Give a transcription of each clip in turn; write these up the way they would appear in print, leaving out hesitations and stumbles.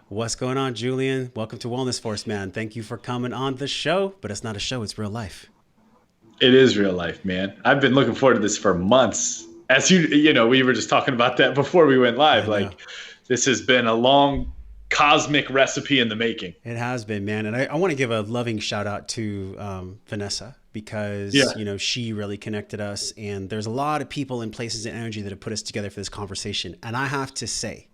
What's going on, Julian? Welcome to Wellness Force, man. Thank you for coming on the show, but it's not a show, it's real life. It is real life, man. I've been looking forward to this for months. As we were just talking about that before we went I live. know. Like, this has been a long cosmic recipe in the making. It has been, man. And I want to give a loving shout out to Vanessa Yeah. because, she really connected us. And there's a lot of people and places and energy that have put us together for this conversation. And I have to say,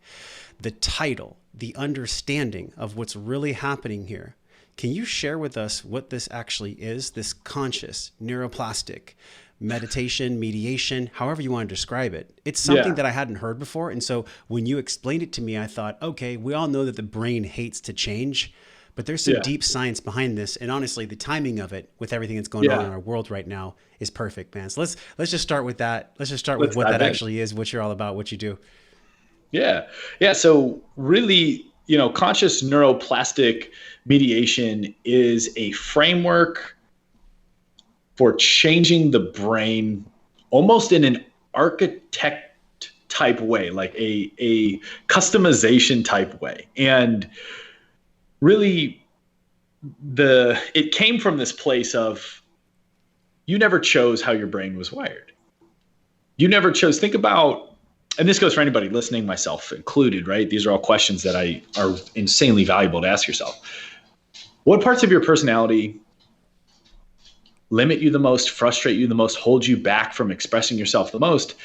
the title, the understanding of what's really happening here. Can you share with us what this actually is, this conscious neuroplastic meditation, mediation, however you want to describe it? It's something Yeah. that I hadn't heard before. And so when you explained it to me, I thought, okay, we all know that the brain hates to change, but there's some Yeah. deep science behind this. And honestly, the timing of it with everything that's going on in Yeah. our world right now is perfect, man. So let's just start with that. Let's just start with Let's what that dive in. actually is, what you're all about, what you do. Yeah. Yeah. So, really, conscious neuroplastic mediation is a framework for changing the brain almost in an architect type way, like a customization type way. And really, it came from this place of you never chose how your brain was wired. You never chose. Think about, and this goes for anybody listening, myself included, right? These are all questions that are insanely valuable to ask yourself. What parts of your personality limit you the most, frustrate you the most, hold you back from expressing yourself the most?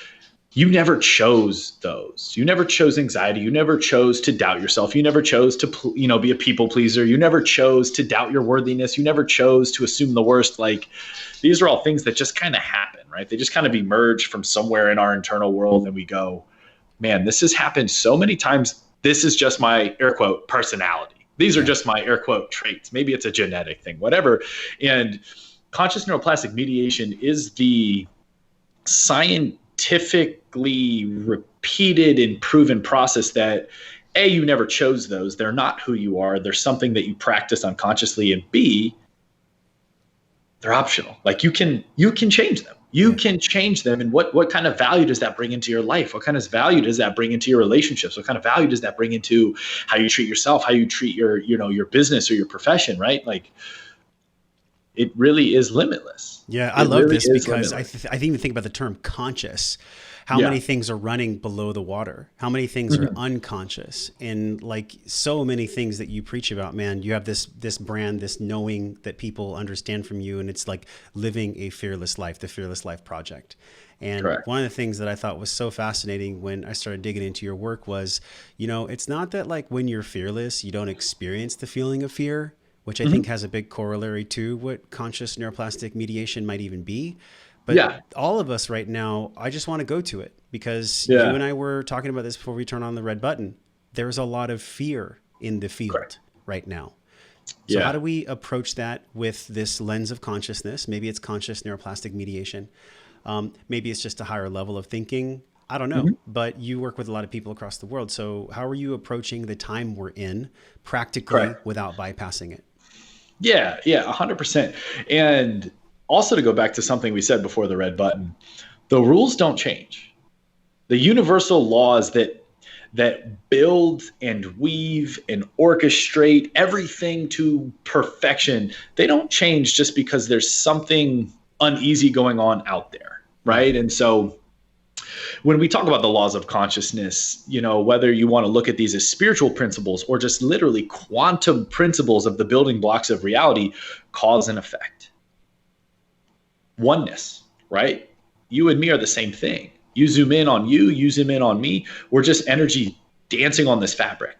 You never chose those. You never chose anxiety. You never chose to doubt yourself. You never chose to, be a people pleaser. You never chose to doubt your worthiness. You never chose to assume the worst. Like, these are all things that just kind of happen, right? They just kind of emerge from somewhere in our internal world, and we go, man, this has happened so many times. This is just my air quote personality. These are Yeah. just my air quote traits. Maybe it's a genetic thing, whatever. And conscious neuroplastic mediation is the scientifically repeated and proven process that A, you never chose those. They're not who you are. They're something that you practice unconsciously. And B, they're optional. Like, you can change them. You Yeah. can change them. And what kind of value does that bring into your life? What kind of value does that bring into your relationships? What kind of value does that bring into how you treat yourself, how you treat your business or your profession, right? Like, it really is limitless. Yeah, I It love really this is because limitless. I even think about the term conscious. How Yeah. many things are running below the water? How many things are Mhm. unconscious? And like so many things that you preach about, man, you have this brand, this knowing that people understand from you, and it's like living a fearless life, the Fearless Life Project. And Correct. one of the things that I thought was so fascinating when I started digging into your work was, it's not that like when you're fearless, you don't experience the feeling of fear, which I think Mhm. has a big corollary to what conscious neuroplastic mediation might even be. But Yeah. all of us right now, I just want to go to it because you Yeah. and I were talking about this before we turn on the red button. There's a lot of fear in the Correct. field right now. So how Yeah. do we approach that with this lens of consciousness? Maybe it's conscious neuroplastic mediation. Maybe it's just a higher level of thinking. I don't know, Mhm. but you work with a lot of people across the world. So how are you approaching the time we're in practically Correct. without bypassing it? Yeah. Yeah. 100%. And also, to go back to something we said before the red button, the rules don't change. The universal laws that build and weave and orchestrate everything to perfection, they don't change just because there's something uneasy going on out there, Mm. right? And so when we talk about the laws of consciousness, whether you want to look at these as spiritual principles or just literally quantum principles of the building blocks of reality, cause and effect, oneness, right? You and me are the same thing. You zoom in on you zoom in on me. We're just energy dancing on this fabric.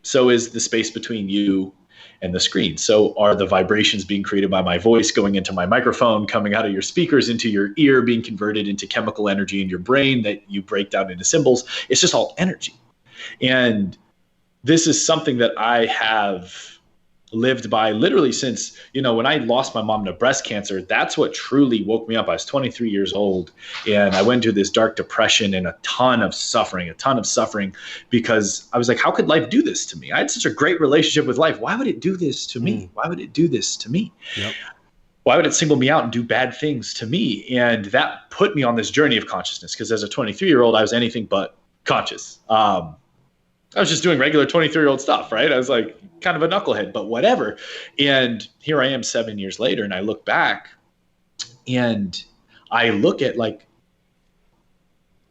So is the space between you and the screen. So are the vibrations being created by my voice going into my microphone, coming out of your speakers into your ear, being converted into chemical energy in your brain that you break down into symbols. It's just all energy. And this is something that I have lived by literally since, when I lost my mom to breast cancer. That's what truly woke me up. I was 23 years old, and I went through this dark depression and a ton of suffering because I was like, how could life do this to me? I had such a great relationship with life. Why would it do this to me? Mm. Why would it do this to me? Yep. Why would it single me out and do bad things to me? And that put me on this journey of consciousness, because as a 23-year-old, I was anything but conscious. I was just doing regular 23-year-old stuff, right? I was like kind of a knucklehead, but whatever. And here I am 7 years later, and I look back and I look at like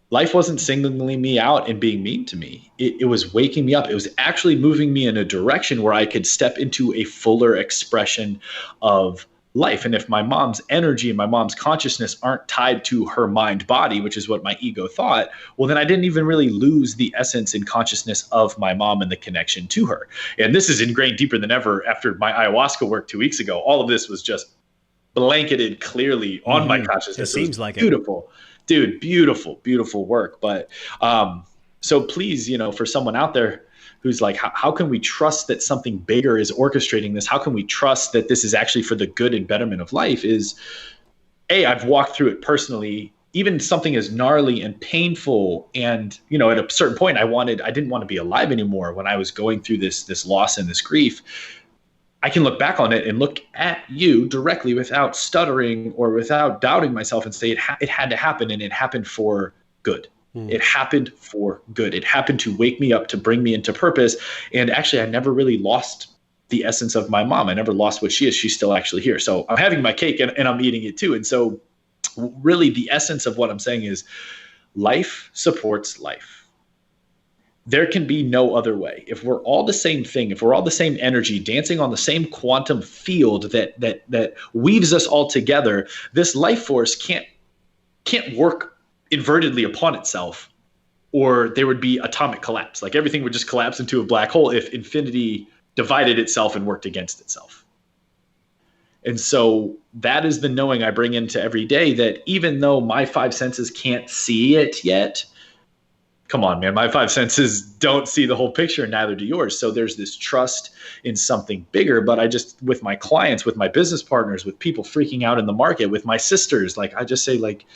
life wasn't singling me out and being mean to me. It was waking me up. It was actually moving me in a direction where I could step into a fuller expression of life. And if my mom's energy and my mom's consciousness aren't tied to her mind body, which is what my ego thought, well, then I didn't even really lose the essence and consciousness of my mom and the connection to her. And this is ingrained deeper than ever after my ayahuasca work 2 weeks ago. All of this was just blanketed clearly on my consciousness. It seems like beautiful. Dude, beautiful, beautiful work. But so please, for someone out there who's like, how can we trust that something bigger is orchestrating this? How can we trust that this is actually for the good and betterment of life? Is I've walked through it personally, even something as gnarly and painful. And, at a certain point I didn't want to be alive anymore when I was going through this loss and this grief. I can look back on it and look at you directly without stuttering or without doubting myself and say it had to happen, and it happened for good. It happened for good. It happened to wake me up, to bring me into purpose. And actually, I never really lost the essence of my mom. I never lost what she is. She's still actually here. So I'm having my cake and I'm eating it too. And so really the essence of what I'm saying is life supports life. There can be no other way. If we're all the same thing, if we're all the same energy, dancing on the same quantum field that weaves us all together, this life force can't work invertedly upon itself, or there would be atomic collapse. Like everything would just collapse into a black hole if infinity divided itself and worked against itself. And so that is the knowing I bring into every day, that even though my five senses can't see it yet, come on, man, my five senses don't see the whole picture, and neither do yours. So there's this trust in something bigger. But I just, with my clients, with my business partners, with people freaking out in the market, with my sisters, like I just say, like,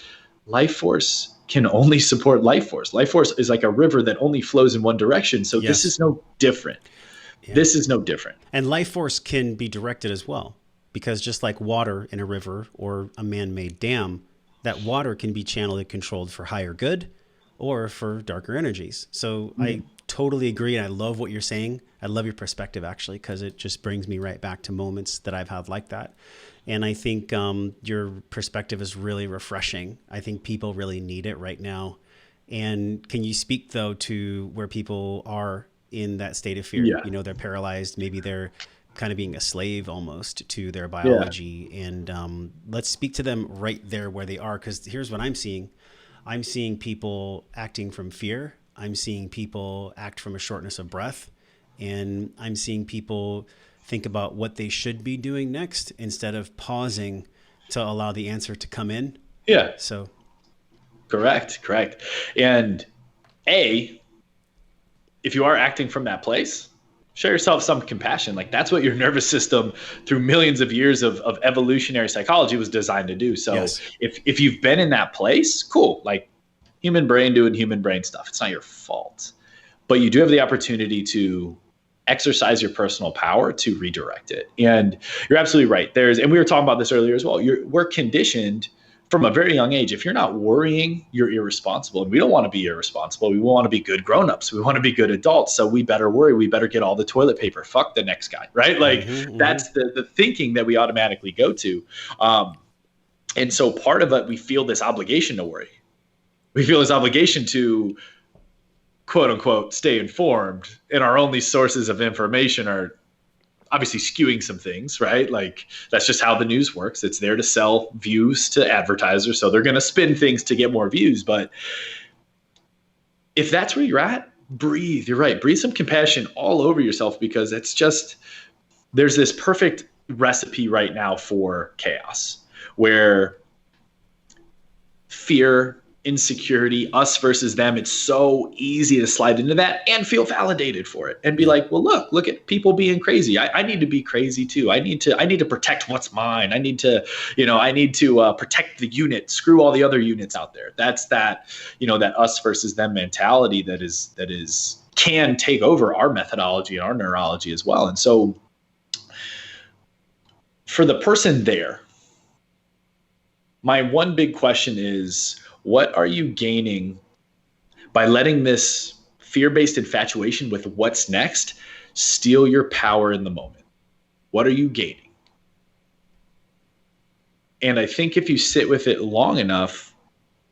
life force can only support life force. Life force is like a river that only flows in one direction. So This is no different. Yeah. This is no different. And life force can be directed as well, because just like water in a river or a man-made dam, that water can be channeled and controlled for higher good or for darker energies. So I totally agree. And I love what you're saying. I love your perspective, actually, because it just brings me right back to moments that I've had like that. And I think your perspective is really refreshing. I think people really need it right now. And can you speak, though, to where people are in that state of fear? Yeah. They're paralyzed. Maybe they're kind of being a slave almost to their biology. Yeah. And let's speak to them right there where they are, because here's what I'm seeing. I'm seeing people acting from fear. I'm seeing people act from a shortness of breath. And I'm seeing people think about what they should be doing next instead of pausing to allow the answer to come in. Yeah. So. Correct. And if you are acting from that place, show yourself some compassion. Like that's what your nervous system through millions of years of evolutionary psychology was designed to do. So yes. if you've been in that place, cool. Like human brain doing human brain stuff. It's not your fault, but you do have the opportunity to exercise your personal power to redirect it. And you're absolutely right. And we were talking about this earlier as well. We're conditioned from a very young age. If you're not worrying, you're irresponsible. And we don't want to be irresponsible. We want to be good grownups. We want to be good adults. So we better worry. We better get all the toilet paper. Fuck the next guy, right? Like that's the thinking that we automatically go to. And so part of it, we feel this obligation to worry. We feel this obligation to quote unquote stay informed, and our only sources of information are obviously skewing some things, right? Like that's just how the news works. It's there to sell views to advertisers. So they're going to spin things to get more views. But if that's where you're at, breathe. You're right. Breathe some compassion all over yourself, because it's just, there's this perfect recipe right now for chaos where fear, insecurity, us versus them, it's so easy to slide into that and feel validated for it and be like, well, look at people being crazy. I need to be crazy too. I need to protect what's mine. I need to protect the unit, screw all the other units out there. That's that us versus them mentality that can take over our methodology and our neurology as well. And so for the person there, my one big question is, what are you gaining by letting this fear-based infatuation with what's next steal your power in the moment. What are you gaining? And I think if you sit with it long enough,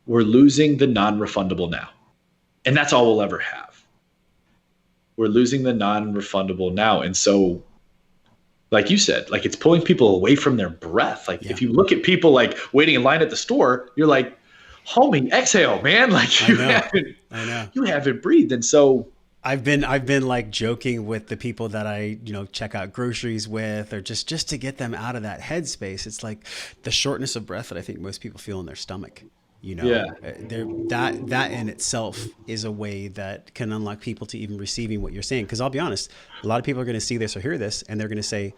we're losing the non-refundable now. And that's all we'll ever have. We're losing the non-refundable now. And so, like you said, like it's pulling people away from their breath. Like if you look at people like waiting in line at the store, you're like, homie, exhale, man. Like you haven't breathed. And so I've been like joking with the people that I, check out groceries with, or just to get them out of that headspace. It's like the shortness of breath that I think most people feel in their stomach. That in itself is a way that can unlock people to even receiving what you're saying. Because I'll be honest, a lot of people are going to see this or hear this, and they're going to say,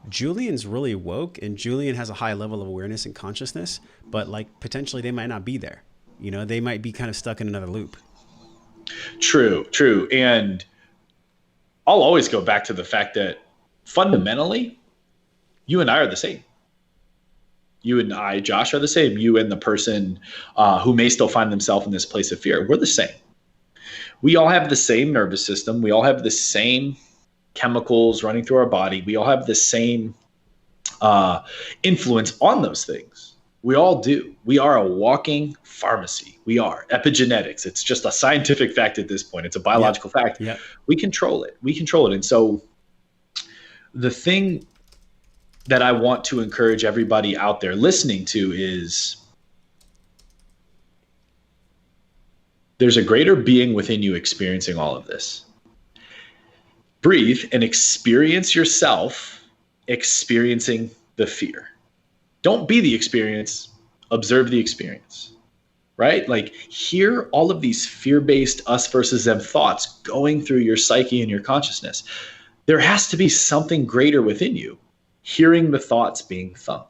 Julian's really woke, and Julian has a high level of awareness and consciousness, but like potentially they might not be there. They might be kind of stuck in another loop. True. And I'll always go back to the fact that fundamentally, you and I are the same. You and I, Josh, are the same. You and the person who may still find themselves in this place of fear, we're the same. We all have the same nervous system. We all have the same chemicals running through our body. We all have the same influence on those things. We all do. We are a walking pharmacy. We are. Epigenetics. It's just a scientific fact at this point. It's a biological fact. Yeah. We control it. And so the thing that I want to encourage everybody out there listening to is there's a greater being within you experiencing all of this. Breathe and experience yourself experiencing the fear. Don't be the experience, observe the experience, right? Like hear all of these fear-based us versus them thoughts going through your psyche and your consciousness. There has to be something greater within you. Hearing the thoughts being thunk,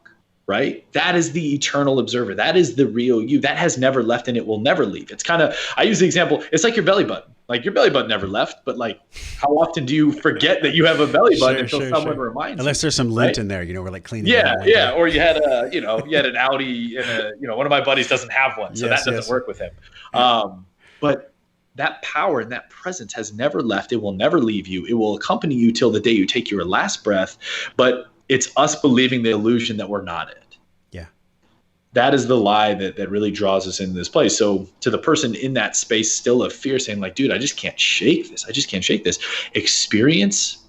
right? That is the eternal observer. That is the real you. That has never left and it will never leave. It's kind of, I use the example, it's like your belly button. Like your belly button never left, but like how often do you forget that you have a belly button until someone reminds you? Unless there's some lint in there, we're like cleaning it out. Yeah. Or you had an Audi and one of my buddies doesn't have one. So that doesn't work with him. But that power and that presence has never left. It will never leave you. It will accompany you till the day you take your last breath. But it's us believing the illusion that we're not it. Yeah. That is the lie that really draws us into this place. So to the person in that space still of fear saying like, dude, I just can't shake this. Experience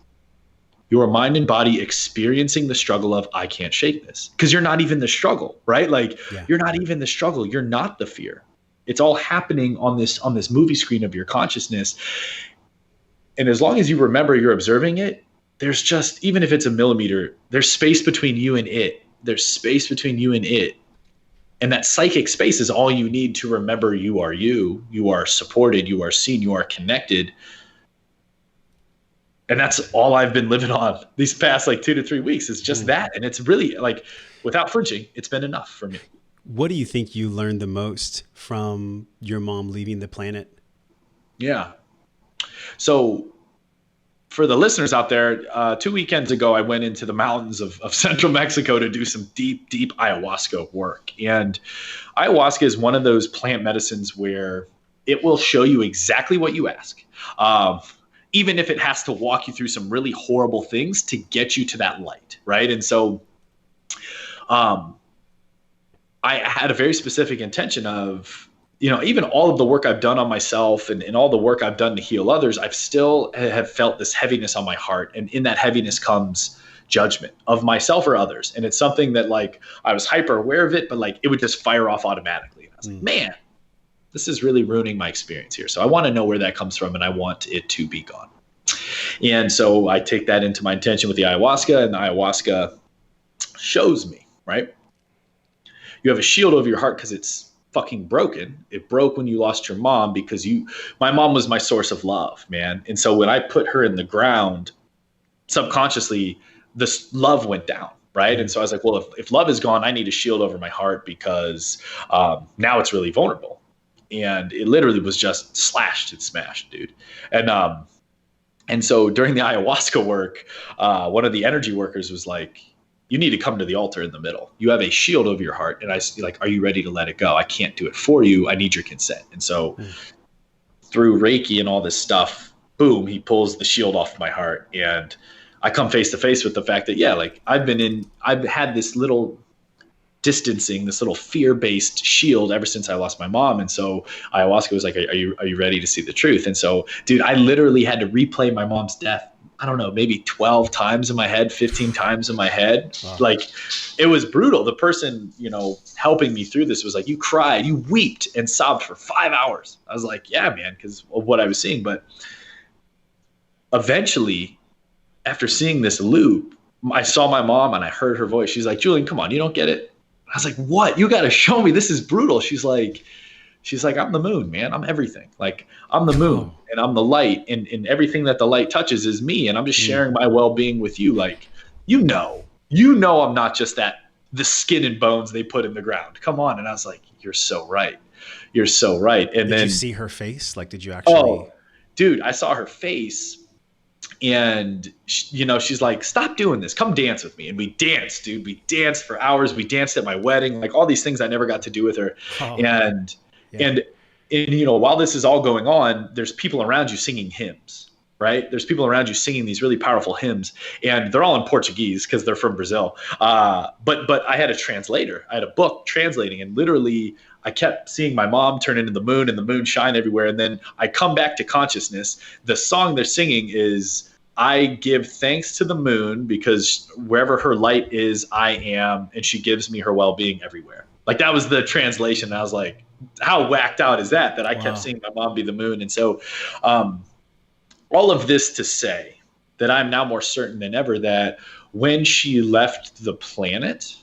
your mind and body experiencing the struggle of I can't shake this. Because you're not even the struggle, right? Like you're not even the struggle. You're not the fear. It's all happening on this movie screen of your consciousness. And as long as you remember you're observing it, there's just, even if it's a millimeter, there's space between you and it. And that psychic space is all you need to remember you are you. You are supported. You are seen. You are connected. And that's all I've been living on these past 2 to 3 weeks. It's just that. And it's really without flinching, it's been enough for me. What do you think you learned the most from your mom leaving the planet? Yeah. So for the listeners out there, 2 weekends ago, I went into the mountains of central Mexico to do some deep, deep ayahuasca work. And ayahuasca is one of those plant medicines where it will show you exactly what you ask, even if it has to walk you through some really horrible things to get you to that light, right? And so I had a very specific intention of, even all of the work I've done on myself and all the work I've done to heal others, I've still have felt this heaviness on my heart. And in that heaviness comes judgment of myself or others. And it's something that I was hyper aware of it, but it would just fire off automatically. And I was like, man, this is really ruining my experience here. So I want to know where that comes from and I want it to be gone. And so I take that into my intention with the ayahuasca, and the ayahuasca shows me, right? You have a shield over your heart because it's fucking broken. It broke when you lost your mom because my mom was my source of love, man. And so when I put her in the ground, subconsciously, this love went down, right? And so I was like, well, if love is gone, I need a shield over my heart because now it's really vulnerable. And it literally was just slashed and smashed, dude. And so during the ayahuasca work, one of the energy workers was like, you need to come to the altar in the middle. You have a shield over your heart. And I like, are you ready to let it go? I can't do it for you. I need your consent. And so through Reiki and all this stuff, boom, he pulls the shield off my heart. And I come face to face with the fact that, yeah, like I've had this little distancing, this little fear-based shield ever since I lost my mom. And so ayahuasca was like, are you ready to see the truth? And so, dude, I literally had to replay my mom's death, I don't know, maybe 12 times in my head, 15 times in my head. Wow. Like, it was brutal. The person, helping me through this was like, you cried, you wept and sobbed for 5 hours. I was like, yeah, man, because of what I was seeing. But eventually, after seeing this loop, I saw my mom and I heard her voice. She's like, Julian, come on, you don't get it. I was like, what? You got to show me. This is brutal. She's like, I'm the moon, man. I'm everything. Like, I'm the moon and I'm the light, and everything that the light touches is me. And I'm just sharing my well-being with you. Like, I'm not just the skin and bones they put in the ground. Come on. And I was like, you're so right. You're so right. And did then you see her face? Like, did you actually? Oh, dude, I saw her face. And, she's like, stop doing this. Come dance with me. And we danced, dude. We danced for hours. We danced at my wedding, like all these things I never got to do with her. Oh, and while this is all going on, there's people around you singing hymns, right? There's people around you singing these really powerful hymns, and they're all in Portuguese because they're from Brazil. But I had a translator. I had a book translating, and literally I kept seeing my mom turn into the moon and the moon shine everywhere. And then I come back to consciousness. The song they're singing is, I give thanks to the moon because wherever her light is, I am, and she gives me her well-being everywhere. Like, that was the translation. I was like, how whacked out is that I kept seeing my mom be the moon? And so all of this to say that I'm now more certain than ever that when she left the planet,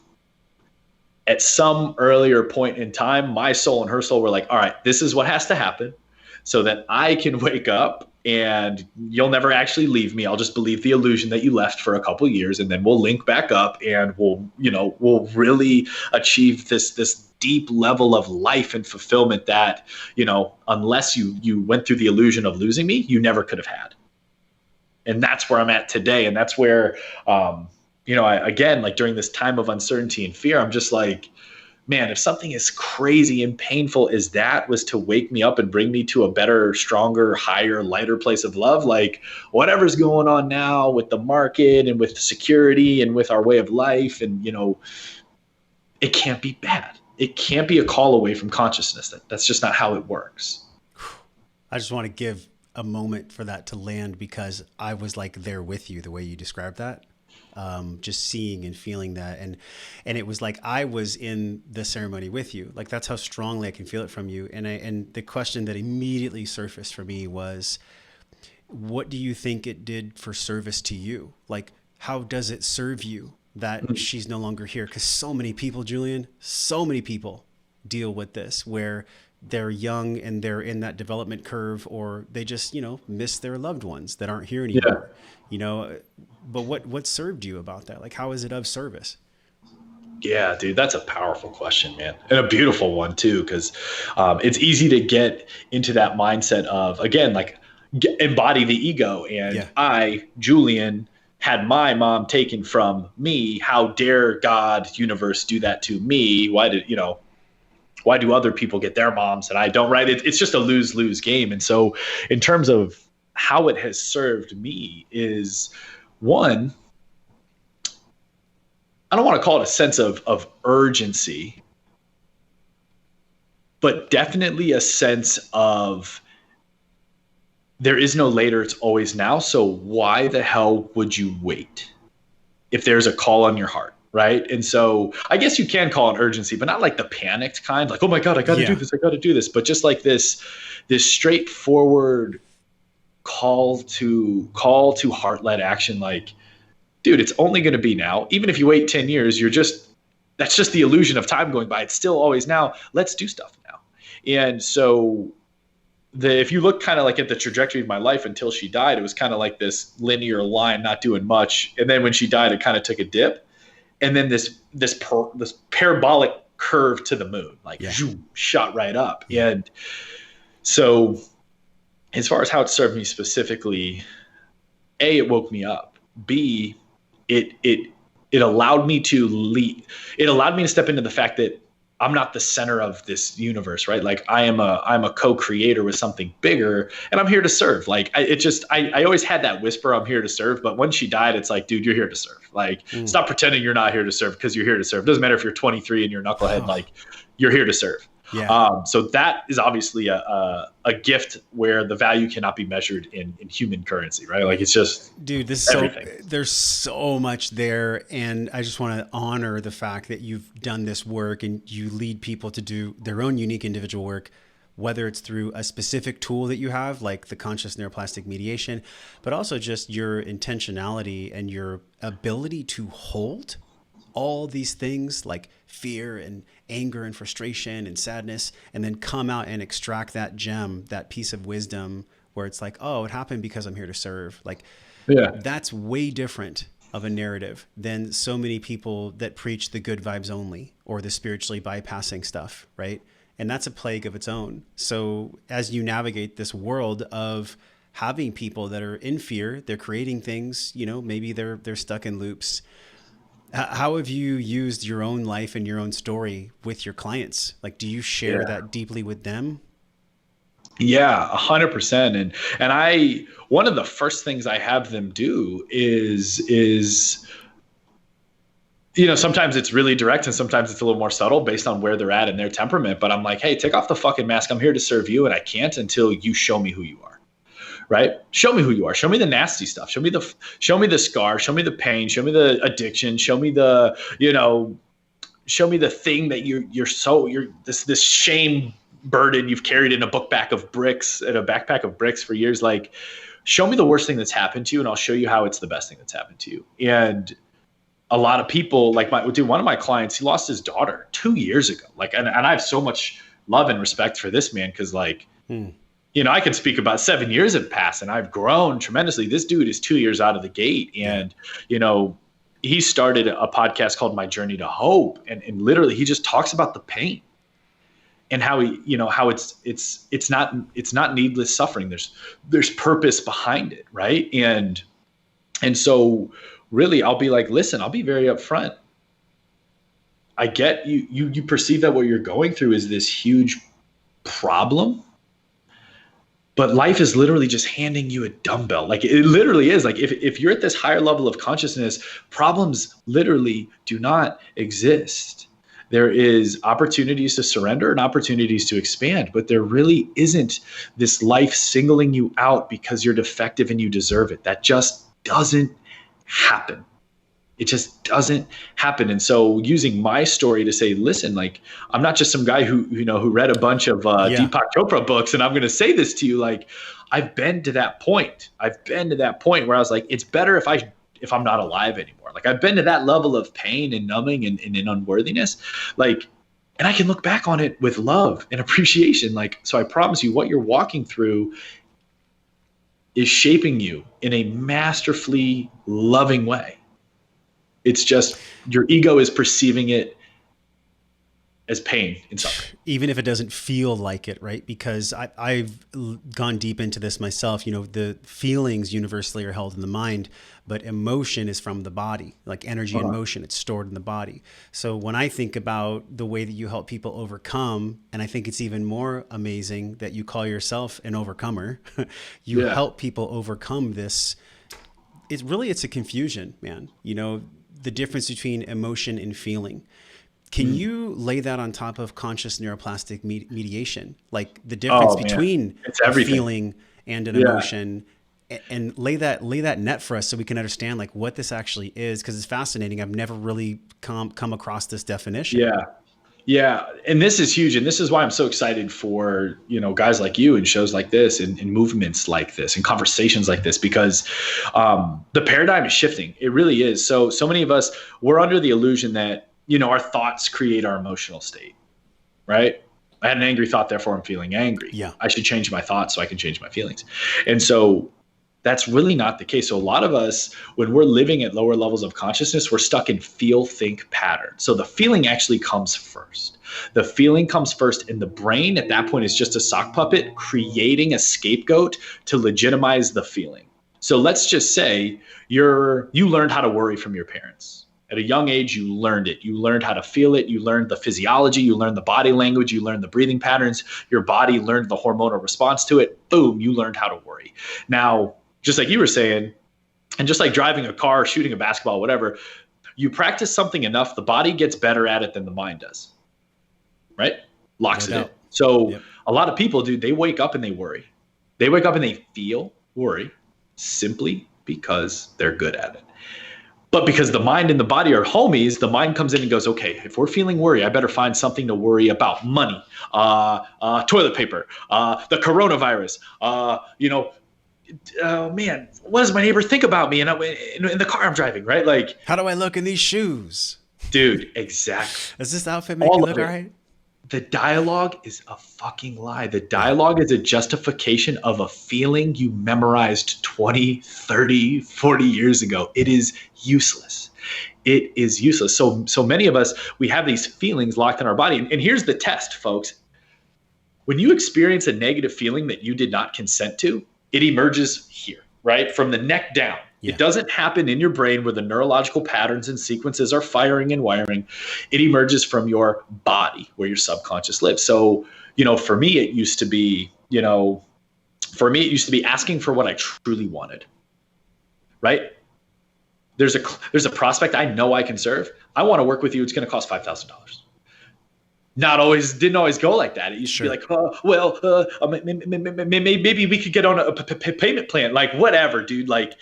at some earlier point in time, my soul and her soul were like, all right, this is what has to happen so that I can wake up and you'll never actually leave me. I'll just believe the illusion that you left for a couple of years, and then we'll link back up and we'll really achieve this deep level of life and fulfillment that, unless you went through the illusion of losing me, you never could have had. And that's where I'm at today. And that's where, again, like during this time of uncertainty and fear, I'm just like, man, if something as crazy and painful as that was to wake me up and bring me to a better, stronger, higher, lighter place of love, like whatever's going on now with the market and with security and with our way of life, and, it can't be bad. It can't be a call away from consciousness. That's just not how it works. I just want to give a moment for that to land, because I was like there with you, the way you described that. Just seeing and feeling that. And it was like, I was in the ceremony with you. Like, that's how strongly I can feel it from you. And the question that immediately surfaced for me was, what do you think it did for service to you? Like, how does it serve you that she's no longer here? Because so many people, Julian, so many people deal with this, where they're young and they're in that development curve, or they just, miss their loved ones that aren't here anymore. But what served you about that? Like, how is it of service? Yeah, dude, that's a powerful question, man. And a beautiful one too, because it's easy to get into that mindset of, again, like embody the ego. And I, Julian, had my mom taken from me. How dare God, universe, do that to me? Why do other people get their moms and I don't, right? It's just a lose-lose game. And so in terms of how it has served me is, one, I don't want to call it a sense of urgency, but definitely a sense of there is no later, it's always now. So why the hell would you wait if there's a call on your heart? Right. And so I guess you can call it urgency, but not like the panicked kind, like, oh my God, I got to do this. I got to do this. But just like this straightforward call to heart-led action. Like, dude, it's only going to be now. Even if you wait 10 years, that's just the illusion of time going by. It's still always now. Let's do stuff now. And so if you look kind of like at the trajectory of my life until she died, it was kind of like this linear line, not doing much. And then when she died, it kind of took a dip. And then this parabolic curve to the moon, like shot right up. And so as far as how it served me specifically, A, it woke me up. B, it allowed me to lead. It allowed me to step into the fact that I'm not the center of this universe, right? Like I'm a co-creator with something bigger, and I'm here to serve. Like I always had that whisper, I'm here to serve. But when she died, it's like, dude, you're here to serve. Like, stop pretending you're not here to serve, because you're here to serve. It doesn't matter if you're 23 and you're a knucklehead, like you're here to serve. Yeah. So that is obviously a gift where the value cannot be measured in human currency, right? Like it's just, dude, this is everything. there's so much there. And I just want to honor the fact that you've done this work and you lead people to do their own unique individual work, whether it's through a specific tool that you have, like the conscious neuroplastic mediation, but also just your intentionality and your ability to hold all these things like fear and anger and frustration and sadness, and then come out and extract that gem, that piece of wisdom where it's like, oh, it happened because I'm here to serve. Like, that's way different of a narrative than so many people that preach the good vibes only or the spiritually bypassing stuff, right? And that's a plague of its own. So as you navigate this world of having people that are in fear, they're creating things, you know, maybe they're stuck in loops. How have you used your own life and your own story with your clients? Like, do you share that deeply with them? Yeah, 100%. And one of the first things I have them do is, you know, sometimes it's really direct and sometimes it's a little more subtle based on where they're at and their temperament. But I'm like, hey, take off the fucking mask. I'm here to serve you, and I can't until you show me who you are. Right? Show me who you are. Show me the nasty stuff. Show me the scar. Show me the pain. Show me the addiction. Show me the, you know, show me the thing that you're this shame burden you've carried in a backpack of bricks for years. Like, show me the worst thing that's happened to you, and I'll show you how it's the best thing that's happened to you. And a lot of people, like one of my clients, he lost his daughter 2 years ago. Like, and I have so much love and respect for this man, because like, you know, I can speak about 7 years have passed and I've grown tremendously. This dude is 2 years out of the gate. And, you know, he started a podcast called My Journey to Hope. And literally he just talks about the pain and how he, you know, how it's not needless suffering. There's purpose behind it. Right. And so really I'll be like, listen, I'll be very upfront. I get you perceive that what you're going through is this huge problem. But life is literally just handing you a dumbbell. Like, it literally is. Like, if you're at this higher level of consciousness, problems literally do not exist. There is opportunities to surrender and opportunities to expand, but there really isn't this life singling you out because you're defective and you deserve it. That just doesn't happen. It just doesn't happen. And so using my story to say, listen, like, I'm not just some guy who read a bunch of Deepak Chopra books, and I'm going to say this to you. Like, I've been to that point. Where I was like, it's better if I'm not alive anymore. Like, I've been to that level of pain and numbing and unworthiness. Like, and I can look back on it with love and appreciation. Like, so I promise you, what you're walking through is shaping you in a masterfully loving way. It's just your ego is perceiving it as pain and suffering. Even if it doesn't feel like it, right? Because I've gone deep into this myself. You know, the feelings universally are held in the mind, but emotion is from the body, like energy and motion. It's stored in the body. So when I think about the way that you help people overcome, and I think it's even more amazing that you call yourself an overcomer, you help people overcome this. It's a confusion, man. You know, the difference between emotion and feeling. Can you lay that on top of conscious neuroplastic mediation? Like the difference between a feeling and an emotion, and lay that net for us so we can understand like what this actually is. Cause it's fascinating. I've never really come across this definition. Yeah. And this is huge. And this is why I'm so excited for, you know, guys like you and shows like this and movements like this and conversations like this, because the paradigm is shifting. It really is. So many of us, we're under the illusion that, you know, our thoughts create our emotional state, right? I had an angry thought, therefore I'm feeling angry. Yeah. I should change my thoughts so I can change my feelings. And so that's really not the case. So a lot of us, when we're living at lower levels of consciousness, we're stuck in feel, think pattern. So the feeling actually comes first. The feeling comes first, and the brain at that point is just a sock puppet creating a scapegoat to legitimize the feeling. So let's just say you learned how to worry from your parents. At a young age, you learned it. You learned how to feel it. You learned the physiology. You learned the body language. You learned the breathing patterns. Your body learned the hormonal response to it. Boom, you learned how to worry. Now, just like you were saying, and just like driving a car, shooting a basketball, whatever, you practice something enough, the body gets better at it than the mind does, right? Locks it in. So a lot of people, dude, they wake up and they worry. They wake up and they feel worry simply because they're good at it. But because the mind and the body are homies, the mind comes in and goes, okay, if we're feeling worry, I better find something to worry about. Money, toilet paper, the coronavirus, oh man, what does my neighbor think about me in the car I'm driving, right? Like, how do I look in these shoes? Dude, exactly. Does this outfit make you look all right? The dialogue is a fucking lie. The dialogue is a justification of a feeling you memorized 20, 30, 40 years ago. It is useless. It is useless. So many of us, we have these feelings locked in our body. And here's the test, folks. When you experience a negative feeling that you did not consent to, it emerges here, right? From the neck down. Yeah. It doesn't happen in your brain where the neurological patterns and sequences are firing and wiring. It emerges from your body where your subconscious lives. So, for me, it used to be, asking for what I truly wanted, right? There's a prospect I know I can serve. I want to work with you. It's going to cost $5,000. Didn't always go like that. It used to be like, maybe we could get on a payment plan. Like, whatever, dude. Like,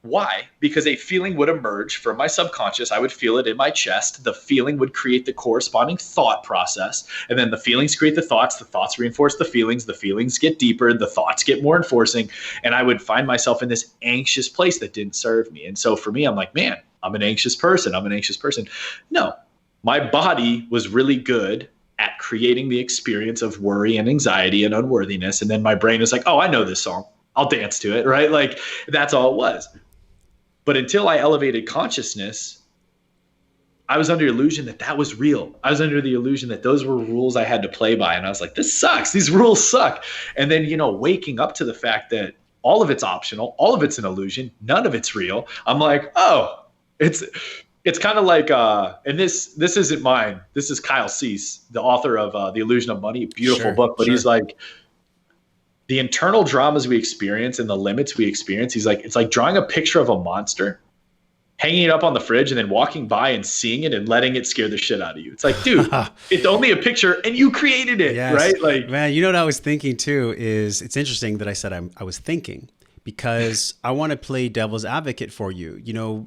why? Because a feeling would emerge from my subconscious. I would feel it in my chest. The feeling would create the corresponding thought process. And then the feelings create the thoughts reinforce the feelings get deeper, the thoughts get more enforcing. And I would find myself in this anxious place that didn't serve me. And so for me, I'm like, man, I'm an anxious person. No, my body was really good at creating the experience of worry and anxiety and unworthiness. And then my brain is like, oh, I know this song. I'll dance to it, right? Like, that's all it was. But until I elevated consciousness, I was under the illusion that was real. I was under the illusion that those were rules I had to play by. And I was like, this sucks. These rules suck. And then, waking up to the fact that all of it's optional, all of it's an illusion, none of it's real. I'm like, oh, it's kind of like, and this isn't mine. This is Kyle Cease, the author of The Illusion of Money, beautiful book. But he's like, the internal dramas we experience and the limits we experience, he's like, it's like drawing a picture of a monster, hanging it up on the fridge and then walking by and seeing it and letting it scare the shit out of you. It's like, dude, it's only a picture and you created it, right? Like, man, what I was thinking too is it's interesting that I said I was thinking, because I want to play devil's advocate for you.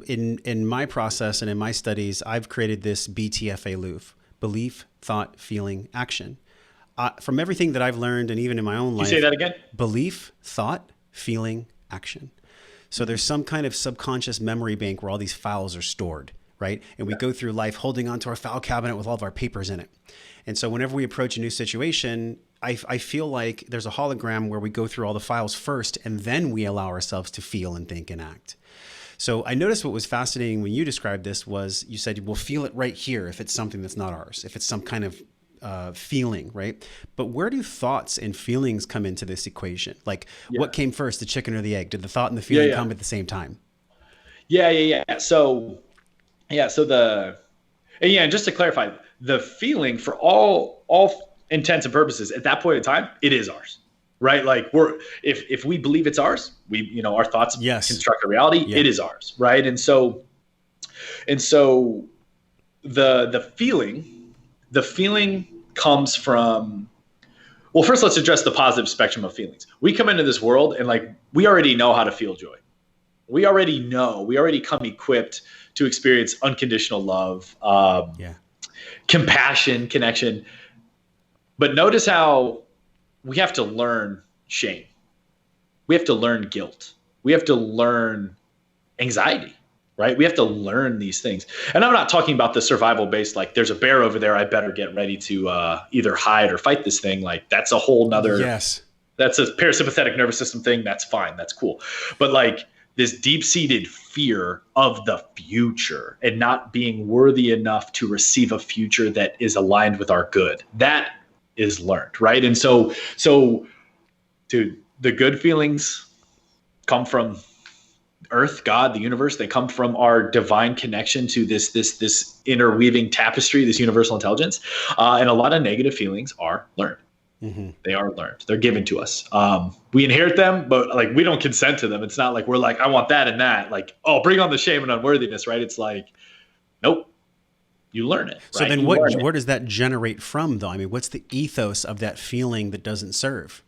In my process and in my studies, I've created this BTFA loop: belief, thought, feeling, action. From everything that I've learned, and even in my own life. You say that again? Belief, thought, feeling, action. So there's some kind of subconscious memory bank where all these files are stored, right? And we go through life holding onto our file cabinet with all of our papers in it. And so whenever we approach a new situation, I feel like there's a hologram where we go through all the files first, and then we allow ourselves to feel and think and act. So I noticed what was fascinating when you described this was you said, we'll feel it right here if it's something that's not ours, if it's some kind of feeling, right? But where do thoughts and feelings come into this equation? Like, what came first, the chicken or the egg? Did the thought and the feeling come at the same time? So just to clarify, the feeling, for all intents and purposes, at that point in time, it is ours, right? Like, if we believe it's ours, our thoughts construct a reality. It is ours, right? And so the feeling comes from, well, first let's address the positive spectrum of feelings. We come into this world and we already know how to feel joy. We already come equipped to experience unconditional love, compassion, connection. But notice how we have to learn shame. We have to learn guilt. We have to learn anxiety. Right? We have to learn these things. And I'm not talking about the survival based, like, there's a bear over there, I better get ready to either hide or fight this thing. Like, that's a whole nother, that's a parasympathetic nervous system thing. That's fine. That's cool. But like, this deep-seated fear of the future and not being worthy enough to receive a future that is aligned with our good, that is learned, right? And so dude, the good feelings come from Earth, God, the universe. They come from our divine connection to this interweaving tapestry, this universal intelligence. And a lot of negative feelings are learned. Mm-hmm. They are learned. They're given to us. We inherit them, but like we don't consent to them. It's not like we're like, I want that and that. Like, oh, bring on the shame and unworthiness, right? It's like, nope. You learn it. So right? then where does that generate from though? I mean, what's the ethos of that feeling that doesn't serve?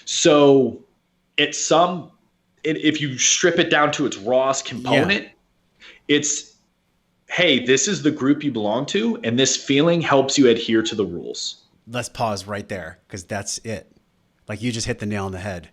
So if you strip it down to its rawest component, it's, hey, this is the group you belong to, and this feeling helps you adhere to the rules. Let's pause right there, because that's it. Like you just hit the nail on the head.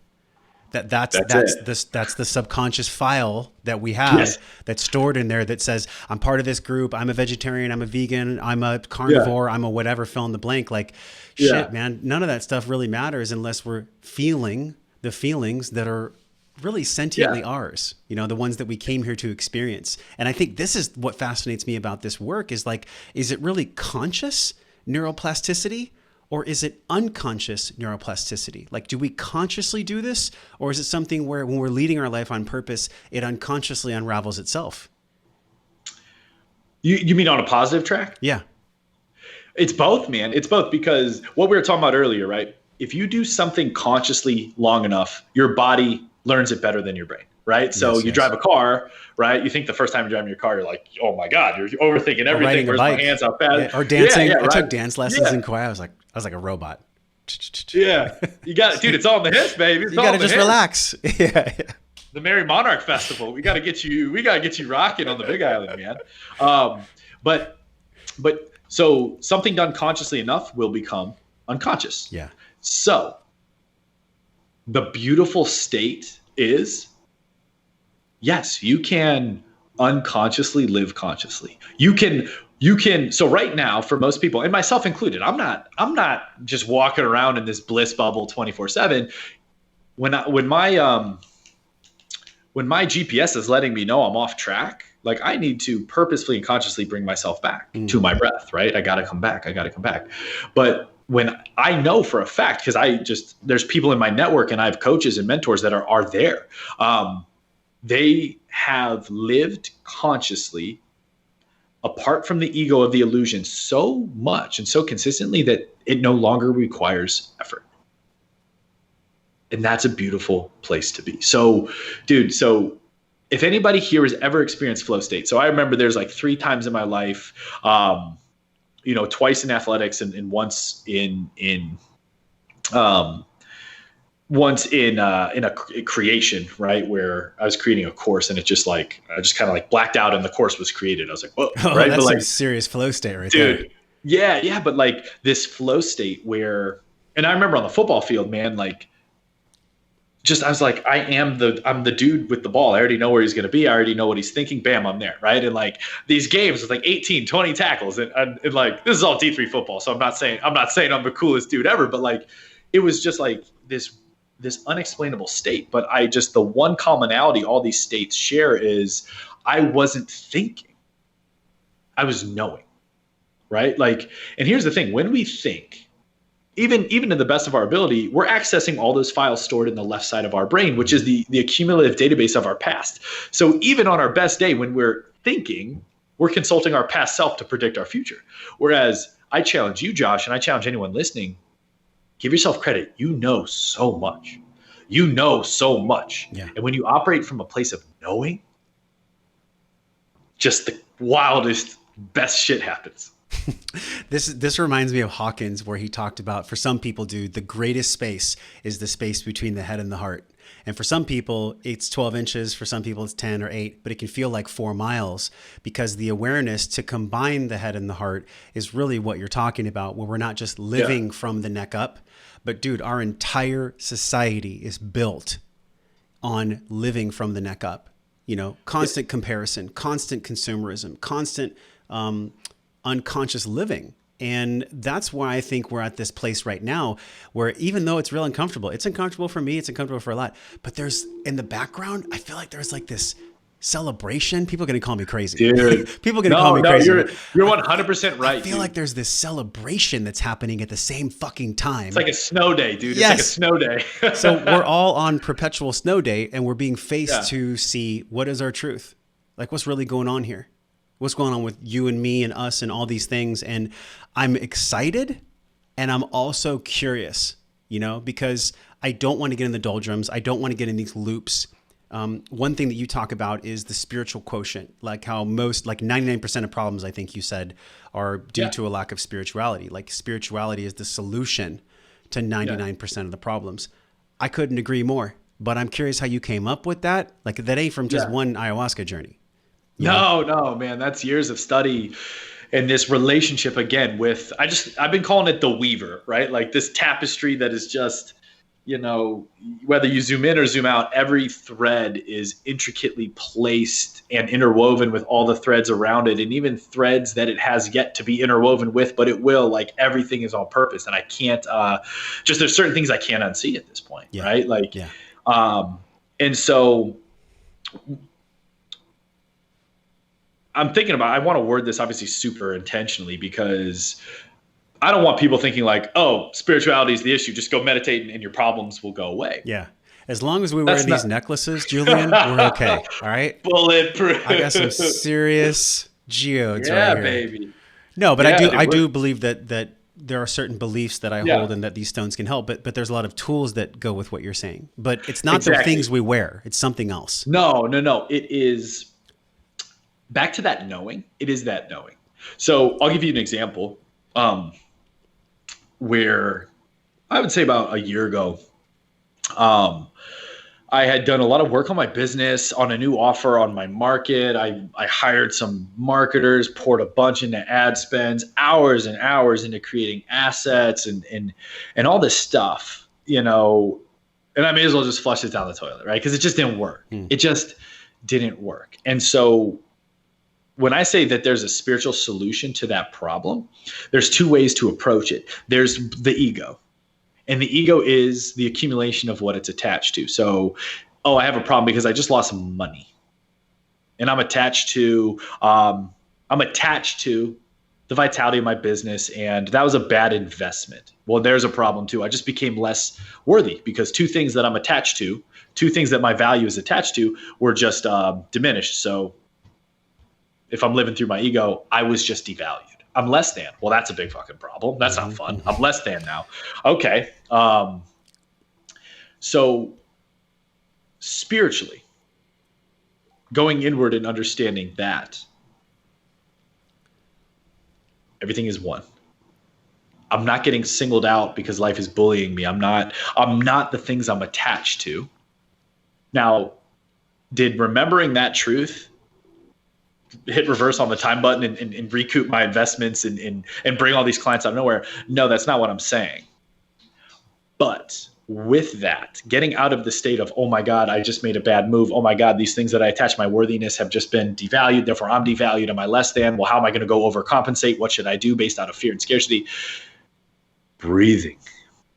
That's the subconscious file that we have that's stored in there that says, I'm part of this group. I'm a vegetarian. I'm a vegan. I'm a carnivore. I'm a whatever, fill in the blank. Like shit, man, none of that stuff really matters unless we're feeling the feelings that are really sentiently ours, you know, the ones that we came here to experience. And I think this is what fascinates me about this work is like, is it really conscious neuroplasticity? Or is it unconscious neuroplasticity? Like, do we consciously do this? Or is it something where when we're leading our life on purpose, it unconsciously unravels itself? You mean on a positive track? Yeah. It's both, man. It's both, because what we were talking about earlier, right? If you do something consciously long enough, your body learns it better than your brain, right? So you drive a car, right? You think the first time you're driving your car, you're like, oh my God, you're overthinking everything. Where's my hands up fast? Or dancing. I took dance lessons in Kauai. I was like a robot. Yeah. You got it, dude. It's all in the hips, baby. You got to just relax. Yeah. The Merry Monarch Festival. We got to get you rocking on the Big Island, man. But so something done consciously enough will become unconscious. Yeah. So the beautiful state is, yes, you can unconsciously live consciously. You can, so right now for most people, and myself included, I'm not just walking around in this bliss bubble 24/7. When my GPS is letting me know I'm off track, like I need to purposefully and consciously bring myself back to my breath, right? I got to come back. But when I know for a fact, because there's people in my network and I have coaches and mentors that are there. They have lived consciously apart from the ego of the illusion so much and so consistently that it no longer requires effort. And that's a beautiful place to be. So, dude, if anybody here has ever experienced flow state, so I remember there's like 3 times in my life, twice in athletics and once in a creation, right, where I was creating a course and it just like I just kind of like blacked out and the course was created. I was like, whoa, right? That's but like some serious flow state right dude, there. Yeah, but like this flow state where, and I remember on the football field, man, like I was like, I'm the dude with the ball. I already know where he's going to be. I already know what he's thinking. Bam, I'm there. Right. And like these games with like 18, 20 tackles and like, this is all D3 football. So I'm not saying I'm the coolest dude ever, but like, it was just like this unexplainable state. But the one commonality all these states share is I wasn't thinking, I was knowing. Right. Like, and here's the thing, when we think, even to the best of our ability, we're accessing all those files stored in the left side of our brain, which is the accumulative database of our past. So even on our best day, when we're thinking, we're consulting our past self to predict our future. Whereas I challenge you, Josh, and I challenge anyone listening, give yourself credit. You know so much. Yeah. And when you operate from a place of knowing, just the wildest, best shit happens. This reminds me of Hawkins, where he talked about, for some people, dude, the greatest space is the space between the head and the heart. And for some people, it's 12 inches. For some people, it's 10 or 8, but it can feel like 4 miles, because the awareness to combine the head and the heart is really what you're talking about, where we're not just living from the neck up, but dude, our entire society is built on living from the neck up, constant comparison, constant consumerism, constant, unconscious living. And that's why I think we're at this place right now where, even though it's real uncomfortable, it's uncomfortable for me, it's uncomfortable for a lot, but there's in the background, I feel like there's like this celebration. People are going to call me crazy. Dude. People are going to call me crazy. You're 100% right. I feel like there's this celebration that's happening at the same fucking time. It's like a snow day, dude. Yes. It's like a snow day. So we're all on perpetual snow day, and we're being faced to see what is our truth. Like, what's really going on here? What's going on with you and me and us and all these things? And I'm excited, and I'm also curious, because I don't want to get in the doldrums. I don't want to get in these loops. One thing that you talk about is the spiritual quotient, like how 99% of problems, I think you said, are due to a lack of spirituality. Like spirituality is the solution to 99% of the problems. I couldn't agree more, but I'm curious how you came up with that. Like that ain't from just one ayahuasca journey. No, man, that's years of study and this relationship again with, I've been calling it the weaver, right? Like this tapestry that is just, whether you zoom in or zoom out, every thread is intricately placed and interwoven with all the threads around it, and even threads that it has yet to be interwoven with, but it will. Like everything is on purpose, and I can't there's certain things I can't unsee at this point, right? Like, and so I'm thinking about, I want to word this obviously super intentionally, because I don't want people thinking like, oh, spirituality is the issue. Just go meditate and your problems will go away. Yeah. As long as we wear these necklaces, Julian, we're okay. All right. Bulletproof. I got some serious geodes right here. Yeah, baby. No, but I do believe that there are certain beliefs that I hold and that these stones can help, but there's a lot of tools that go with what you're saying. But it's not the things we wear. It's something else. No. It is back to that knowing. It is that knowing. So I'll give you an example. Where I would say about a year ago, I had done a lot of work on my business, on a new offer on my market. I hired some marketers, poured a bunch into ad spends, hours and hours into creating assets and all this stuff, and I may as well just flush it down the toilet, right? Because it just didn't work. It just didn't work. And so when I say that there's a spiritual solution to that problem, there's two ways to approach it. There's the ego, and the ego is the accumulation of what it's attached to. So, I have a problem because I just lost money, and I'm attached to the vitality of my business, and that was a bad investment. Well, there's a problem too. I just became less worthy because two things that I'm attached to, two things that my value is attached to, were just diminished. So if I'm living through my ego, I was just devalued. I'm less than. Well, that's a big fucking problem. That's not fun. I'm less than now. Okay. So spiritually, going inward and understanding that everything is one. I'm not getting singled out because life is bullying me. I'm not the things I'm attached to. Now, did remembering that truth hit reverse on the time button and recoup my investments and bring all these clients out of nowhere? No, that's not what I'm saying. But with that, getting out of the state of, oh my God, I just made a bad move. Oh my God, these things that I attach my worthiness have just been devalued. Therefore, I'm devalued. Am I less than? Well, how am I going to go overcompensate? What should I do based out of fear and scarcity? Breathing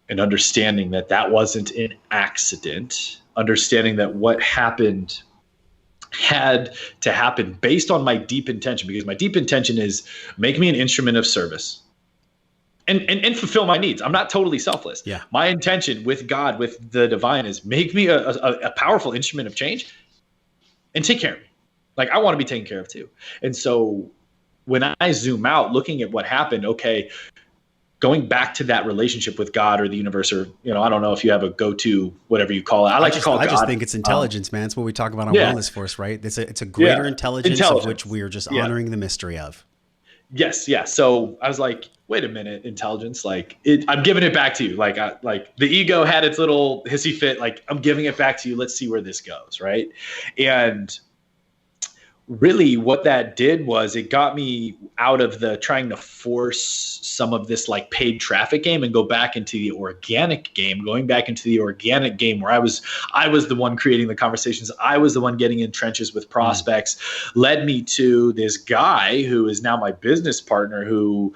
and understanding that wasn't an accident. Understanding that what happened had to happen based on my deep intention, because my deep intention is make me an instrument of service and fulfill my needs. I'm not totally selfless. Yeah. My intention with God, with the divine, is make me a powerful instrument of change and take care of me. Like I want to be taken care of too. And so when I zoom out, looking at what happened, okay, going back to that relationship with God or the universe, or, I don't know if you have a go-to, whatever you call it. I just think it's intelligence, man. It's what we talk about on Wellness Force, right? It's a greater intelligence of which we are just honoring the mystery of. Yes. Yeah. So I was like, wait a minute, intelligence, I'm giving it back to you. Like the ego had its little hissy fit. Like I'm giving it back to you. Let's see where this goes. Right. And really what that did was it got me out of the trying to force some of this like paid traffic game and go back into the organic game, where I was the one creating the conversations. I was the one getting in trenches with prospects, led me to this guy who is now my business partner who,